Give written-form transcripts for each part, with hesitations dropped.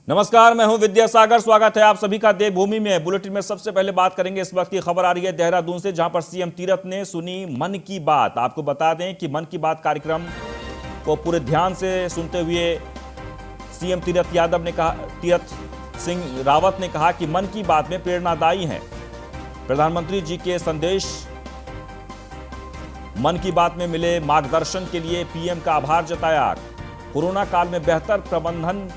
नमस्कार, मैं हूं विद्यासागर। स्वागत है आप सभी का देवभूमि में। बुलेटिन में सबसे पहले बात करेंगे इस वक्त की खबर आ रही है देहरादून से, जहां पर सीएम तीरथ ने सुनी मन की बात। आपको बता दें कि मन की बात कार्यक्रम को पूरे ध्यान से सुनते हुए सीएम तीरथ सिंह रावत ने कहा कि मन की बात में प्रेरणादायी है। प्रधानमंत्री जी के संदेश, मन की बात में मिले मार्गदर्शन के लिए पीएम का आभार जताया। कोरोना काल में बेहतर प्रबंधन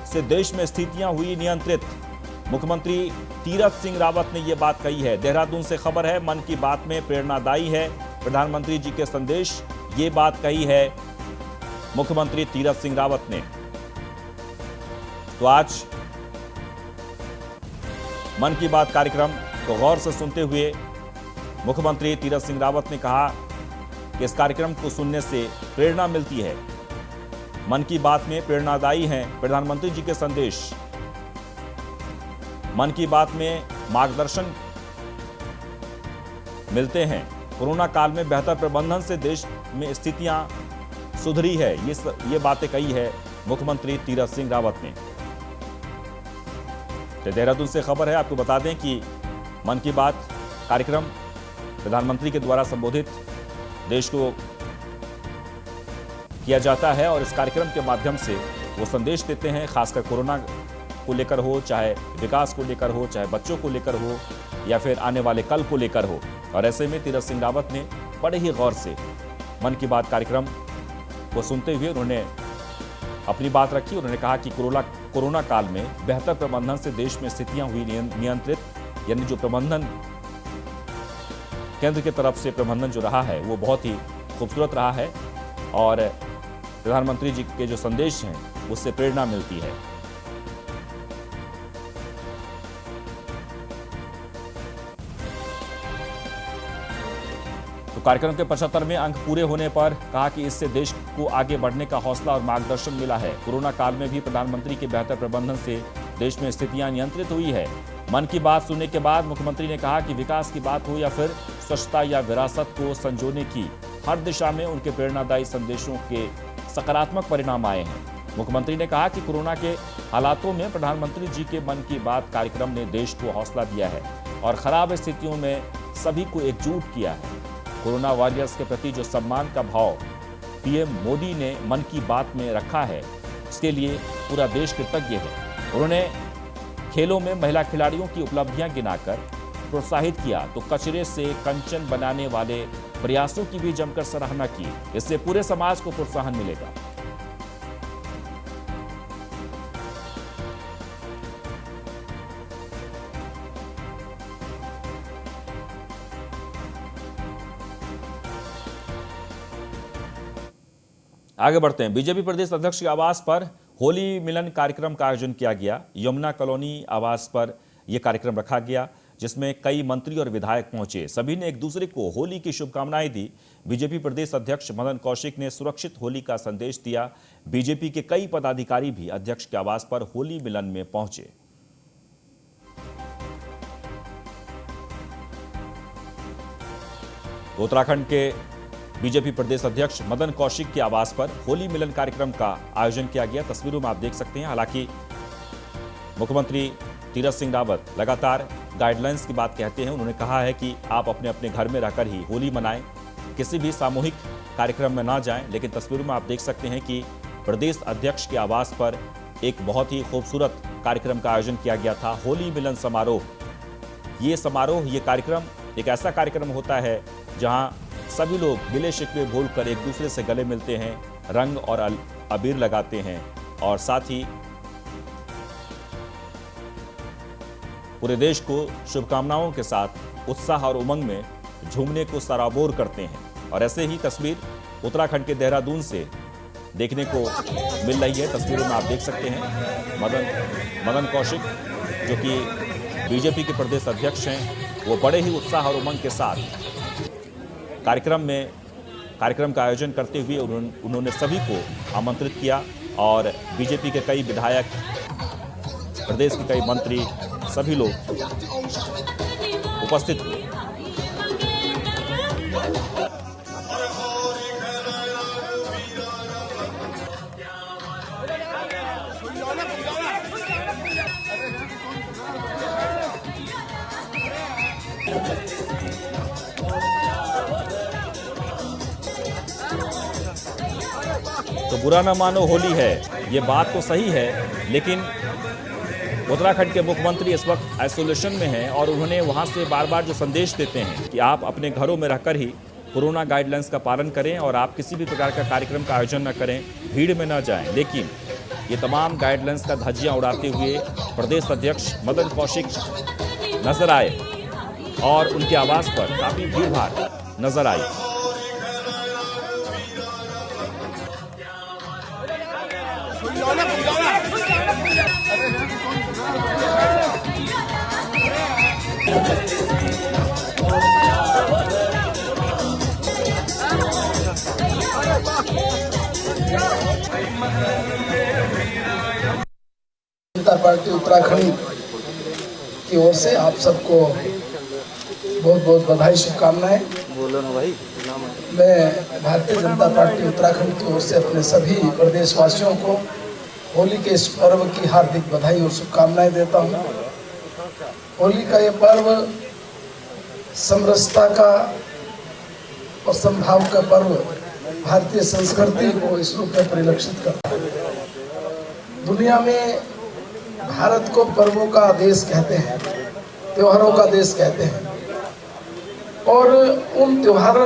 से देश में स्थितियां हुई नियंत्रित। मुख्यमंत्री तीरथ सिंह रावत ने यह बात कही है। देहरादून से खबर है, मन की बात में प्रेरणादायी है प्रधानमंत्री जी के संदेश, ये बात कही है मुख्यमंत्री तीरथ सिंह रावत ने। तो आज मन की बात कार्यक्रम को गौर से सुनते हुए मुख्यमंत्री तीरथ सिंह रावत ने कहा कि इस कार्यक्रम को सुनने से प्रेरणा मिलती है। मन की बात में प्रेरणादायी हैं प्रधानमंत्री जी के संदेश। मन की बात में मार्गदर्शन मिलते हैं। कोरोना काल में बेहतर प्रबंधन से देश में स्थितियां सुधरी है। ये बातें कही है मुख्यमंत्री तीरथ सिंह रावत ने। तो देहरादून से खबर है, आपको बता दें कि मन की बात कार्यक्रम प्रधानमंत्री के द्वारा संबोधित देश को किया जाता है और इस कार्यक्रम के माध्यम से वो संदेश देते हैं, खासकर कोरोना को लेकर हो, चाहे विकास को लेकर हो, चाहे बच्चों को लेकर हो, या फिर आने वाले कल को लेकर हो। और ऐसे में तीरथ सिंह रावत ने बड़े ही गौर से मन की बात कार्यक्रम को सुनते हुए उन्होंने अपनी बात रखी। उन्होंने कहा कि कोरोना काल में बेहतर प्रबंधन से देश में स्थितियां हुई नियंत्रित, यानी जो प्रबंधन केंद्र की तरफ से प्रबंधन जो रहा है वो बहुत ही खूबसूरत रहा है और प्रधानमंत्री जी के जो संदेश हैं उससे प्रेरणा मिलती है। तो कार्यक्रम के 75वें अंक पूरे होने पर कहा कि इससे देश को आगे बढ़ने का हौसला और मार्गदर्शन मिला है। कोरोना काल में भी प्रधानमंत्री के बेहतर प्रबंधन से देश में स्थितियां नियंत्रित हुई है। मन की बात सुनने के बाद मुख्यमंत्री ने कहा कि विकास की बात हो या फिर स्वच्छता या विरासत को संजोने की, हर दिशा में उनके प्रेरणादायी संदेशों के सकारात्मक परिणाम आए हैं। मुख्यमंत्री ने कहा कि कोरोना के हालातों में प्रधानमंत्री जी के मन की बात कार्यक्रम ने देश को हौसला दिया है और खराब स्थितियों में सभी को एकजुट किया है। कोरोना वॉरियर्स के प्रति जो सम्मान का भाव पीएम मोदी ने मन की बात में रखा है, इसके लिए पूरा देश कृतज्ञ है। उन्होंने खेलों में महिला खिलाड़ियों की उपलब्धियां गिनाकर प्रोत्साहित किया तो कचरे से कंचन बनाने वाले प्रयासों की भी जमकर सराहना की। इससे पूरे समाज को प्रोत्साहन मिलेगा। आगे बढ़ते हैं। बीजेपी प्रदेश अध्यक्ष के आवास पर होली मिलन कार्यक्रम का आयोजन किया गया। यमुना कॉलोनी आवास पर यह कार्यक्रम रखा गया, जिसमें कई मंत्री और विधायक पहुंचे। सभी ने एक दूसरे को होली की शुभकामनाएं दी। बीजेपी प्रदेश अध्यक्ष मदन कौशिक ने सुरक्षित होली का संदेश दिया। बीजेपी के कई पदाधिकारी भी अध्यक्ष के आवास पर होली मिलन में पहुंचे। उत्तराखंड के बीजेपी प्रदेश अध्यक्ष मदन कौशिक के आवास पर होली मिलन कार्यक्रम का आयोजन किया गया। तस्वीरों में आप देख सकते हैं। हालांकि मुख्यमंत्री तीरथ सिंह रावत लगातार गाइडलाइंस की बात कहते हैं। उन्होंने कहा है कि आप अपने अपने घर में रहकर ही होली मनाएं, किसी भी सामूहिक कार्यक्रम में ना जाएं। लेकिन तस्वीरों में आप देख सकते हैं कि प्रदेश अध्यक्ष के आवास पर एक बहुत ही खूबसूरत कार्यक्रम का आयोजन किया गया था, होली मिलन समारोह। ये कार्यक्रम एक ऐसा कार्यक्रम होता है जहां सभी लोग गिले शिकवे भूलकर एक दूसरे से गले मिलते हैं, रंग और अबीर लगाते हैं और साथ ही पूरे देश को शुभकामनाओं के साथ उत्साह और उमंग में झूमने को सराबोर करते हैं। और ऐसे ही तस्वीर उत्तराखंड के देहरादून से देखने को मिल रही है। तस्वीरों में आप देख सकते हैं मदन कौशिक, जो कि बीजेपी के प्रदेश अध्यक्ष हैं, वो बड़े ही उत्साह और उमंग के साथ कार्यक्रम का आयोजन करते हुए उन्होंने सभी को आमंत्रित किया और बीजेपी के कई विधायक, प्रदेश के कई मंत्री, सभी लोग उपस्थित हुए। तो बुरा ना मानो होली है, ये बात तो सही है, लेकिन उत्तराखंड के मुख्यमंत्री इस वक्त आइसोलेशन में हैं और उन्होंने वहां से बार बार जो संदेश देते हैं कि आप अपने घरों में रहकर ही कोरोना गाइडलाइंस का पालन करें और आप किसी भी प्रकार का कार्यक्रम का आयोजन न करें, भीड़ में न जाएं। लेकिन ये तमाम गाइडलाइंस का धज्जियां उड़ाते हुए प्रदेश अध्यक्ष मदन कौशिक नजर आए और उनके आवास पर काफी भीड़ भाड़ नजर आई। जनता पार्टी उत्तराखंड की ओर से आप सबको बहुत बहुत बधाई, शुभकामनाएं। बोलो ना भाई। मैं भारतीय जनता पार्टी उत्तराखंड की ओर से अपने सभी प्रदेशवासियों को होली के इस पर्व की हार्दिक बधाई और शुभकामनाएं देता हूं। होली का ये पर्व समरसता का और समभाव का पर्व भारतीय संस्कृति को इस रूप में परिलक्षित करता है। दुनिया में भारत को पर्वों का देश कहते हैं, त्योहारों का देश कहते हैं, और उन त्योहार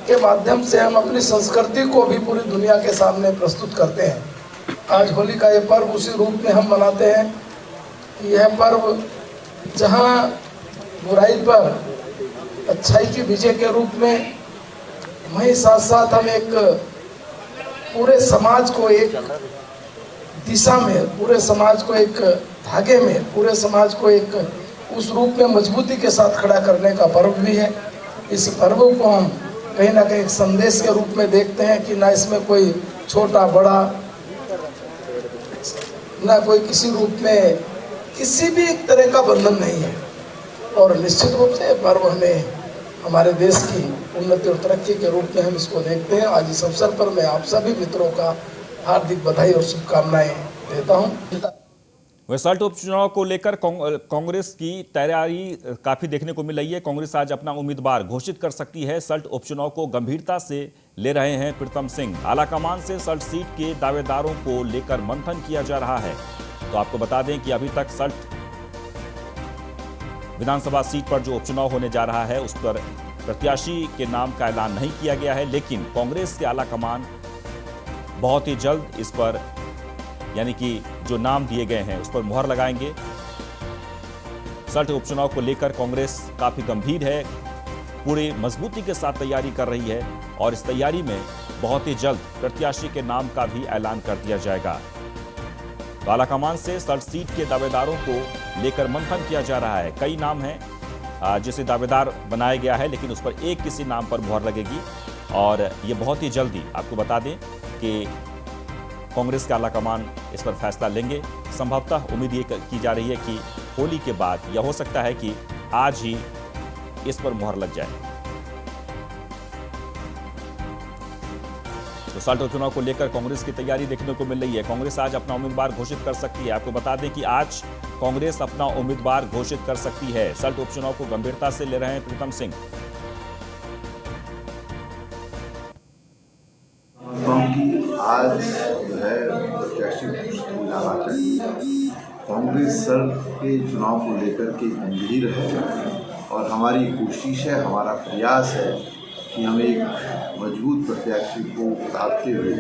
के माध्यम से हम अपनी संस्कृति को भी पूरी दुनिया के सामने प्रस्तुत करते हैं। आज होली का ये पर्व उसी रूप में हम मनाते हैं कि यह पर्व जहां बुराई पर अच्छाई की विजय के रूप में, वहीं साथ साथ हम एक पूरे समाज को एक दिशा में, पूरे समाज को एक धागे में, पूरे समाज को एक उस रूप में मजबूती के साथ खड़ा करने का पर्व भी है। इस पर्व को हम कहीं ना कहीं एक संदेश के रूप में देखते हैं कि ना इसमें कोई छोटा बड़ा, ना कोई किसी रूप में किसी भी एक तरह का बंधन नहीं है। और निश्चित रूप से पर्व हमें हमारे देश की उन्नति और तरक्की के रूप में हम इसको देखते हैं। आज इस अवसर पर मैं आप सभी मित्रों का हार्दिक बधाई और शुभकामनाएं देता हूं। सल्ट उपचुनाव को लेकर कांग्रेस की तैयारी काफी देखने को मिल रही है। कांग्रेस आज अपना उम्मीदवार घोषित कर सकती है। सल्ट उपचुनाव को गंभीरता से ले रहे हैं प्रीतम सिंह। आलाकमान से सल्ट सीट के दावेदारों को लेकर मंथन किया जा रहा है। तो आपको बता दें कि अभी तक सल्ट विधानसभा सीट पर जो उपचुनाव होने जा रहा है उस पर प्रत्याशी के नाम का ऐलान नहीं किया गया है, लेकिन कांग्रेस के आलाकमान बहुत ही जल्द इस पर, यानी कि जो नाम दिए गए हैं उस पर मुहर लगाएंगे। सल्ट उपचुनाव को लेकर कांग्रेस काफी गंभीर है, पूरी मजबूती के साथ तैयारी कर रही है और इस तैयारी में बहुत ही जल्द प्रत्याशी के नाम का भी ऐलान कर दिया जाएगा। तो आलाकमान से सल्ट सीट के दावेदारों को लेकर मंथन किया जा रहा है। कई नाम हैं जिसे दावेदार बनाया गया है, लेकिन उस पर एक किसी नाम पर मुहर लगेगी और ये बहुत ही जल्दी, आपको बता दें कि कांग्रेस के आलाकमान इस पर फैसला लेंगे। संभवतः उम्मीद ये की जा रही है कि होली के बाद, या हो सकता है कि आज ही इस पर मुहर लग जाए। तो सल्ट उपचुनाव को लेकर कांग्रेस की तैयारी देखने को मिल रही है। कांग्रेस आज अपना उम्मीदवार घोषित कर सकती है। आपको बता दें कि आज कांग्रेस अपना उम्मीदवार घोषित कर सकती है। सल्ट उपचुनाव को गंभीरता से ले रहे हैं प्रीतम सिंह। आज जो है प्रत्याशी हो जाना चाहिए। कांग्रेस सल्ट के चुनाव को लेकर के गंभीर है और हमारी कोशिश है, हमारा प्रयास है कि हम एक मजबूत प्रत्याशी को उतारते हुए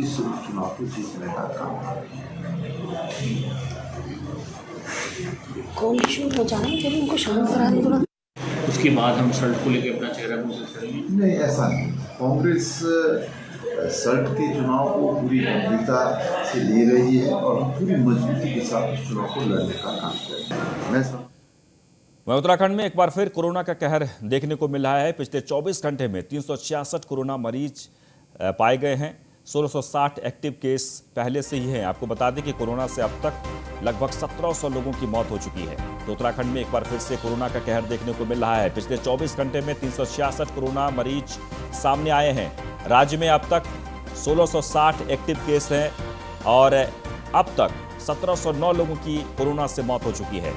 इस उपचुनाव को जीतने का काम करें। उनको शामिल करा दें, उसके बाद हम सल्ट को लेकर अपना चेहरा घोषित करेंगे। नहीं, ऐसा नहीं। कांग्रेस सल्ट के चुनाव को पूरी गंभीरता से ले रही है और पूरी मजबूती के साथ इस चुनाव को लड़ने का काम कर रही है। वहीं उत्तराखंड में एक बार फिर कोरोना का कहर देखने को मिल रहा है। पिछले 24 घंटे में 366 कोरोना मरीज पाए गए हैं। 1660 एक्टिव केस पहले से ही हैं। आपको बता दें कि कोरोना से अब तक लगभग 1700 लोगों की मौत हो चुकी है। तो उत्तराखंड में एक बार फिर से कोरोना का कहर देखने को मिल रहा है। पिछले 24 घंटे में 366 कोरोना मरीज सामने आए हैं। राज्य में अब तक 1660 एक्टिव केस हैं और अब तक 1709 लोगों की कोरोना से मौत हो चुकी है।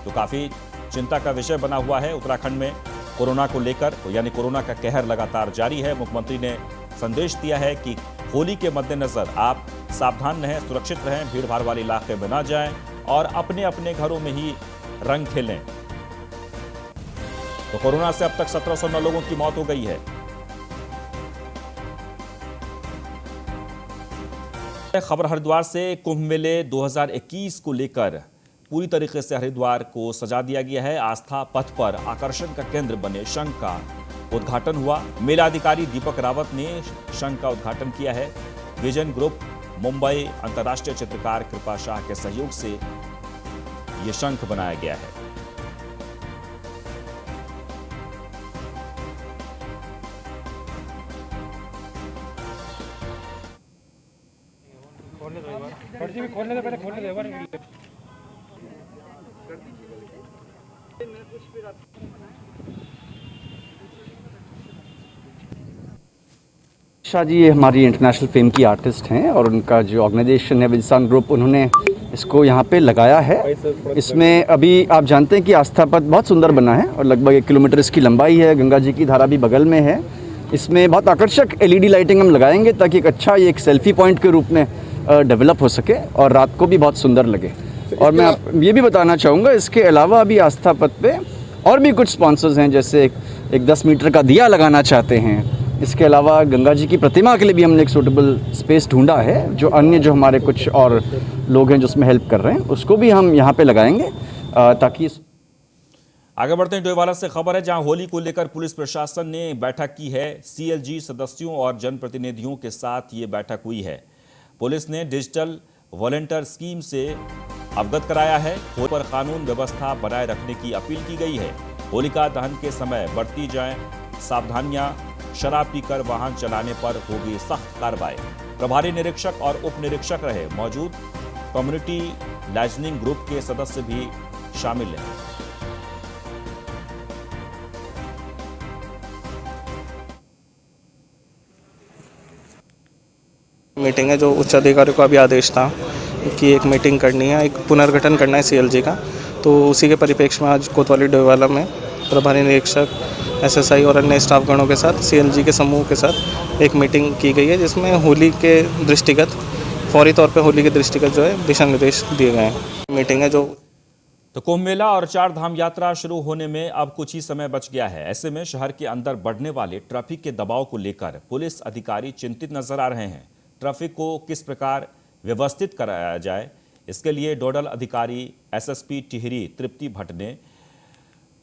तो काफ़ी चिंता का विषय बना हुआ है उत्तराखंड में कोरोना को लेकर, यानी कोरोना का कहर लगातार जारी है। मुख्यमंत्री ने संदेश दिया है कि होली के मद्देनजर आप सावधान रहें, सुरक्षित रहें, भीड़ भाड़ वाले इलाके में ना जाएं और अपने अपने घरों में ही रंग खेलें। तो कोरोना से अब तक 1709 लोगों की मौत हो गई है। खबर हरिद्वार से। कुंभ मेले 2021 को लेकर पूरी तरीके से हरिद्वार को सजा दिया गया है। आस्था पथ पर आकर्षण का केंद्र बने शंख का उद्घाटन हुआ। मेला अधिकारी दीपक रावत ने शंख का उद्घाटन किया है। विजन ग्रुप मुंबई अंतर्राष्ट्रीय चित्रकार कृपा शाह के सहयोग से यह शंख बनाया गया है। शाह जी ये हमारी इंटरनेशनल फिल्म की आर्टिस्ट हैं और उनका जो ऑर्गेनाइजेशन है विजन ग्रुप, उन्होंने इसको यहाँ पे लगाया है। इसमें अभी आप जानते हैं कि आस्था पथ बहुत सुंदर बना है और लगभग 1 किलोमीटर इसकी लंबाई है। गंगा जी की धारा भी बगल में है। इसमें बहुत आकर्षक LED लाइटिंग हम लगाएंगे ताकि एक सेल्फी पॉइंट के रूप में डेवलप हो सके और रात को भी बहुत सुंदर लगे। और मैं ये भी बताना चाहूँगा, इसके अलावा अभी आस्था पथ पे और भी कुछ स्पॉन्सर्स हैं, जैसे एक 10 मीटर का दिया लगाना चाहते हैं। इसके अलावा गंगा जी की प्रतिमा के लिए भी हमने एक सूटेबल स्पेस ढूंढा है। जो अन्य जो हमारे कुछ और लोग हैं जो उसमें हेल्प कर रहे हैं, उसको भी हम यहाँ पे लगाएंगे ताकि। आगे बढ़ते हैं। डोईवाला से खबर है, जहां होली को लेकर पुलिस प्रशासन ने बैठक की है। CLG सदस्यों और जनप्रतिनिधियों के साथ ये बैठक हुई है। पुलिस ने डिजिटल वॉलंटियर स्कीम से अवगत कराया है। होली पर कानून व्यवस्था बनाए रखने की अपील की गई है। होलिका दहन के समय बरती जाएं सावधानियां। शराब पीकर वाहन चलाने पर होगी सख्त कार्रवाई। प्रभारी निरीक्षक और उप निरीक्षक रहे मौजूद। कम्युनिटी लाइजनिंग ग्रुप के सदस्य भी शामिल हैं। मीटिंग है जो उच्च अधिकारियों का भी आदेश था कि एक मीटिंग करनी है, एक पुनर्गठन करना है CLG का। तो उसी के परिप्रेक्ष्य में आज कोतवाली डोईवाला में प्रभारी निरीक्षक SSI और अन्य स्टाफगणों के साथ CLG के समूह के साथ एक मीटिंग की गई है, जिसमें होली के दृष्टिगत फौरी तौर पे होली के दृष्टिगत जो है दिशा निर्देश दिए गए हैं। मीटिंग है जो तो कुंभ मेला और 4 धाम यात्रा शुरू होने में अब कुछ ही समय बच गया है। ऐसे में शहर के अंदर बढ़ने वाले ट्रैफिक के दबाव को लेकर पुलिस अधिकारी चिंतित नजर आ रहे हैं। ट्रैफिक को किस प्रकार व्यवस्थित कराया जाए, इसके लिए नोडल अधिकारी SSP टिहरी तृप्ति भट्ट ने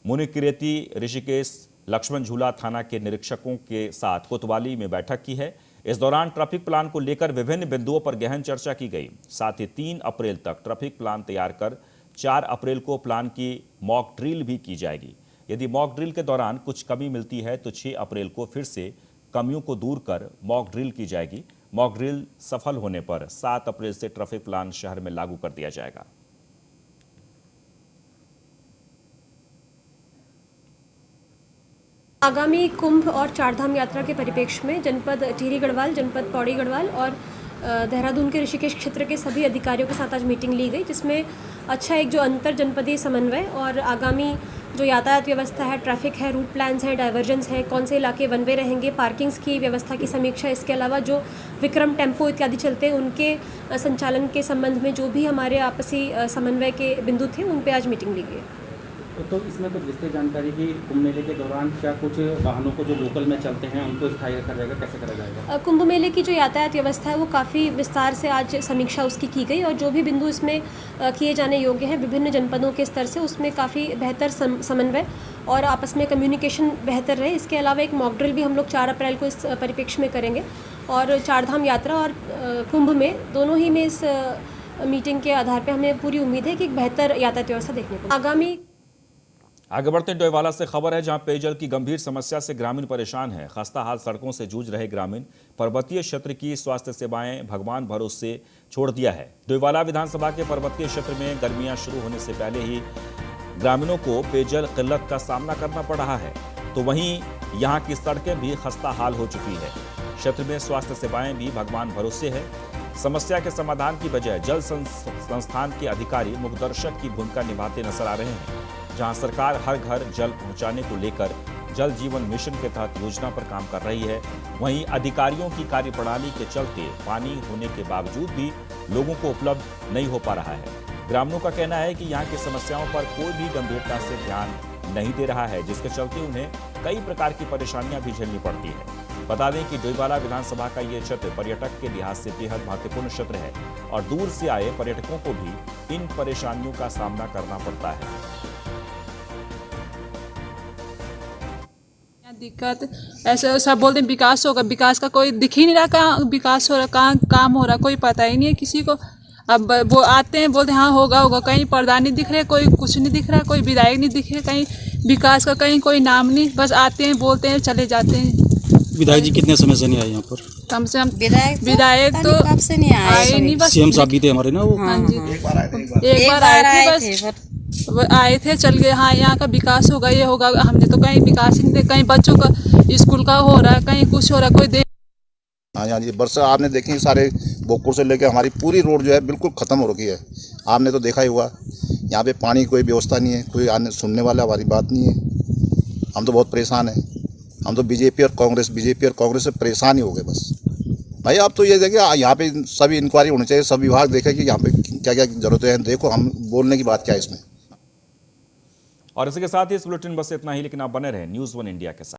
मुनिकिरेती, ऋषिकेश, लक्ष्मण झूला थाना के निरीक्षकों के साथ कोतवाली में बैठक की है। इस दौरान ट्रैफिक प्लान को लेकर विभिन्न बिंदुओं पर गहन चर्चा की गई। साथ ही 3 अप्रैल तक ट्रैफिक प्लान तैयार कर 4 अप्रैल को प्लान की मॉक ड्रिल भी की जाएगी। यदि मॉक ड्रिल के दौरान कुछ कमी मिलती है तो 6 अप्रैल को फिर से कमियों को दूर कर मॉक ड्रिल की जाएगी। मॉक ड्रिल सफल होने पर 7 अप्रैल से ट्रैफिक प्लान शहर में लागू कर दिया जाएगा। आगामी कुंभ और 4 धाम यात्रा के परिप्रेक्ष्य में जनपद टिहरी गढ़वाल, जनपद पौड़ी गढ़वाल और देहरादून के ऋषिकेश क्षेत्र के सभी अधिकारियों के साथ आज मीटिंग ली गई, जिसमें अच्छा एक जो अंतर जनपदीय समन्वय और आगामी जो यातायात व्यवस्था है, ट्रैफिक है, रूट प्लान्स है, डाइवर्जेंस है, कौन से इलाके वन वे रहेंगे, पार्किंग्स की व्यवस्था की समीक्षा। इसके अलावा जो विक्रम टेम्पो इत्यादि चलते हैं उनके संचालन के संबंध में जो भी हमारे आपसी समन्वय के बिंदु थे, उन पर आज मीटिंग ली गई। तो इसमें कुछ विस्तृत जानकारी की कुंभ मेले के दौरान क्या कुछ वाहनों को जो लोकल में चलते हैं उनको स्थायी रखा जाएगा, कैसे करा जाएगा? कुंभ मेले की जो यातायात व्यवस्था है वो काफ़ी विस्तार से आज समीक्षा उसकी की गई और जो भी बिंदु इसमें किए जाने योग्य हैं विभिन्न जनपदों के स्तर से, उसमें काफ़ी बेहतर समन्वय और आपस में कम्युनिकेशन बेहतर रहे। इसके अलावा एक मॉक ड्रिल भी हम लोग 4 अप्रैल को इस परिप्रेक्ष्य में करेंगे और 4 धाम यात्रा और कुंभ में दोनों ही में इस मीटिंग के आधार पर हमें पूरी उम्मीद है कि एक बेहतर यातायात व्यवस्था देखने को आगामी। आगे बढ़ते हैं। डोईवाला से खबर है, जहां पेयजल की गंभीर समस्या से ग्रामीण परेशान है। खस्ता हाल सड़कों से जूझ रहे ग्रामीण पर्वतीय क्षेत्र की स्वास्थ्य सेवाएं भगवान भरोसे छोड़ दिया है। डोईवाला विधानसभा के पर्वतीय क्षेत्र में गर्मियां शुरू होने से पहले ही ग्रामीणों को पेयजल किल्लत का सामना करना पड़ रहा है, तो वहीं यहाँ की सड़कें भी खस्ता हाल हो चुकी है। क्षेत्र में स्वास्थ्य सेवाएं भी भगवान भरोसे है। समस्या के समाधान की बजाय जल संस्थान के अधिकारी मुखदर्शक की भूमिका निभाते नजर आ रहे हैं, जहां सरकार हर घर जल पहुंचाने को लेकर जल जीवन मिशन के तहत योजना पर काम कर रही है। वहीं अधिकारियों की कार्यप्रणाली के चलते पानी होने के बावजूद भी लोगों को उपलब्ध नहीं हो पा रहा है। ग्रामीणों का कहना है कि यहाँ की समस्याओं पर कोई भी गंभीरता से ध्यान नहीं दे रहा है, जिसके चलते उन्हें कई प्रकार की परेशानियां भी झेलनी पड़ती है। बता दें कि डोईवाला विधानसभा का ये क्षेत्र पर्यटक के लिहाज से बेहद महत्वपूर्ण क्षेत्र है और दूर से आए पर्यटकों को भी इन परेशानियों का सामना करना पड़ता है। दिक्कत ऐसे सब बोलते हैं विकास होगा, विकास का कोई दिख ही नहीं रहा, कहाँ विकास हो रहा, कहाँ काम हो रहा, कोई पता ही नहीं है किसी को। अब वो आते हैं बोलते हैं हाँ होगा होगा, कहीं प्रधान नहीं दिख रहे, कोई कुछ नहीं दिख रहा, कोई विधायक नहीं दिख रहे, कहीं विकास का कहीं कोई नाम नहीं, बस आते हैं बोलते हैं चले जाते हैं। विधायक जी कितने समय से नहीं आए यहाँ पर? कम से कम विधायक तो कब से नहीं आए नहीं, बस सीएम साहब भी थे हमारे ना वो। हाँ जी, एक बार आए थे, बस आए थे चल गए। हाँ यहाँ का विकास होगा, ये होगा, हमने तो कहीं विकास ही नहीं देखा। कहीं बच्चों का स्कूल का हो रहा है, कहीं कुछ हो रहा है, कोई देख। हाँ जी, वर्षा आपने देखी सारे बोकपुर से लेकर हमारी पूरी रोड जो है बिल्कुल ख़त्म हो रखी है। आपने तो देखा ही हुआ, यहाँ पे पानी कोई व्यवस्था नहीं है, कोई आने सुनने वाला हमारी बात नहीं है। हम तो बहुत परेशान हैं। हम तो बीजेपी और कांग्रेस से परेशान ही हो गए बस। भाई आप तो ये देखिए यहाँ पे सभी इंक्वायरी होनी चाहिए, सब विभाग देखे कि यहाँ पे क्या क्या जरूरतें हैं। देखो हम बोलने की बात क्या है इसमें। और इसी के साथ ही इस बुलेटिन बस इतना ही, लेकिन आप बने रहें न्यूज़ 1 इंडिया के साथ।